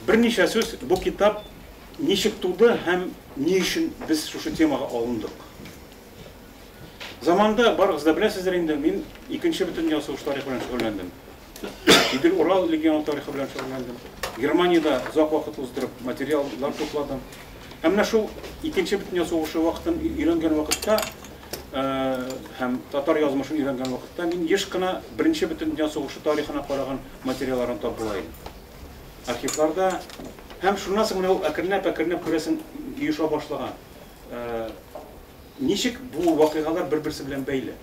Берничә сүз бу китап ничек туды һәм ни өчен без шушы темага алындык. Заманда барыгыз да беләсездер инде, мин икенче бөтен дөнья сугыш тарихы белән шөгыльләндем. Идел Урал легион тарихы белән шөгыльләндем. Германиядә озак вакыт уздырып материаллар тупладым. Һәм менә шул икенче бөтен дөнья сугышы вакытын өйрәнгән вакытта һәм татар язмышын өйрәнгән вакытта мин еш кына беренче бөтен дөнья сугышы тарихына караган материалларын табылайм. Архивларда һәм шуннан соң менә ул әкренләп күрәсен оеша башлаган. Ничек бу вакыйгалар бер-берсе белән бәйле?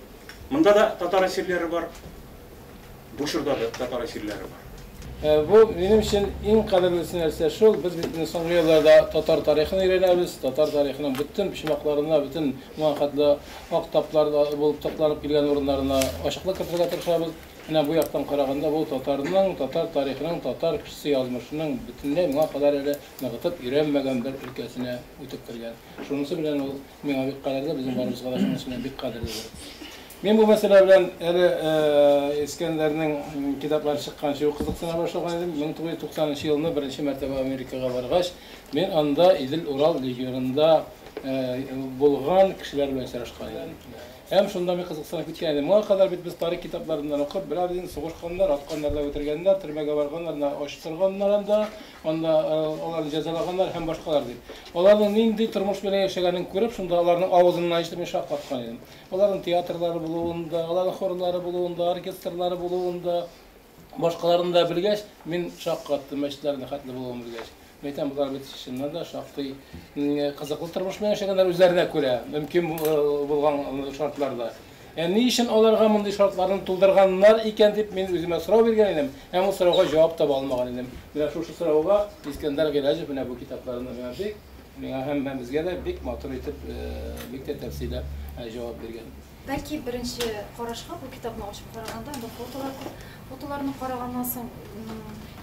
Монда да татар әсирләре бар, бу чорда да татар әсирләре бар. Бу минем өчен иң кадерлесе нәрсә шул, без бит соңгы елларда татар тарихын өйрәнәбез, татар тарихының бөтен почмакларына, бөтен мөхәттә актапларда булып такланып килгән урыннарына ачыклык кертергә тырышабыз. Менә бу яктан караганда бу татарның, татар тарихының, татар кешесе язмышының бөтенләй моңа кадәр әле ныгытып өйрәнмәгән бер өлкәсенә үтеп кергән. Шунысы белән ул миңа бик кадерле, безнең барыбызга да шунысы белән бик кадерле. Мен бу мәсьәлә белән әле Искәндәрнең китаплары чыкканчы кызыксына башлаган идем. 1990 елны беренче мәртәбә Америкага баргач, мен анда Идел Урал легионында булган кешеләр белән сорашкан идем. Һәм шунда мен кызыксынып киткән идем. Моңа кадәр бит без тарих китапларыннан укып, берәр сугышканнар, атканнар да үтергәннәр, төрмәгә барганнар, ачтырганнар да, анда аларны җәзалаганнар һәм башкалар дип. Аларның нинди тормыш белән яшәгәнен күреп, шунда аларның авызыннан ишетеп мен шаккаткан идем. Аларның театрлары булуында, аларның хорлары булуында, оркестрлары булуында, башкаларында белгәч, мин шаккаттым, мәчетләрдә хәтле булуын белгәч. Мәйтәм булар бит чыннан да шактый кызыклы тормыш белән яшәгәннәр үзләренә күрә, мөмкин булган шартларда. Ни өчен аларга мондый шартларны тулдырганнар икән дип мин үземә сорау биргән идем. Һәм ул сорауга җавап таба алмаган идем. Менә шушы сорауга Искәндәр Гыйлаҗев менә бу китапларында миңа һәм безгә дә бик матур итеп, бик тә тәфсилләп җавап биргән. Бәлки беренче карашка бу китапны ачып караганда, фотоларны караганнан соң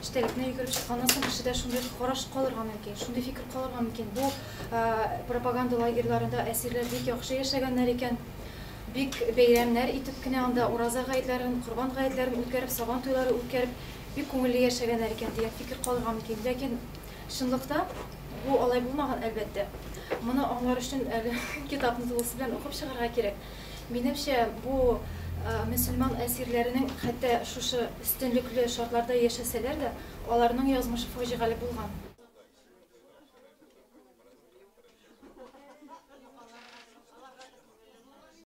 эчтәлекне йөгереп чыкканнан соң кешедә шундый караш калырга мөмкин, шундый фикер калырга мөмкин. Бу пропаганда лагерьларында әсирләр бик яхшы яшәгәннәр икән. Бик бәйрәмнәр итеп кенә анда ураза гаетләрен, Корбан гаетләрен үткәреп, Сабан туйлары үткәреп, бик күңелле яшәгәннәр икән дигән фикер калырга мөмкин. Ләкин чынлыкта бу алай булмаган әлбәттә. Моны аңлар өчен әле китапны тулысы белән укып чыгарга кирәк. Минемчә, бу мөселман әсирләренең хәтта шушы өстенлекле шартларда яшәсәләр дә, аларның язмышы фаҗигале булган.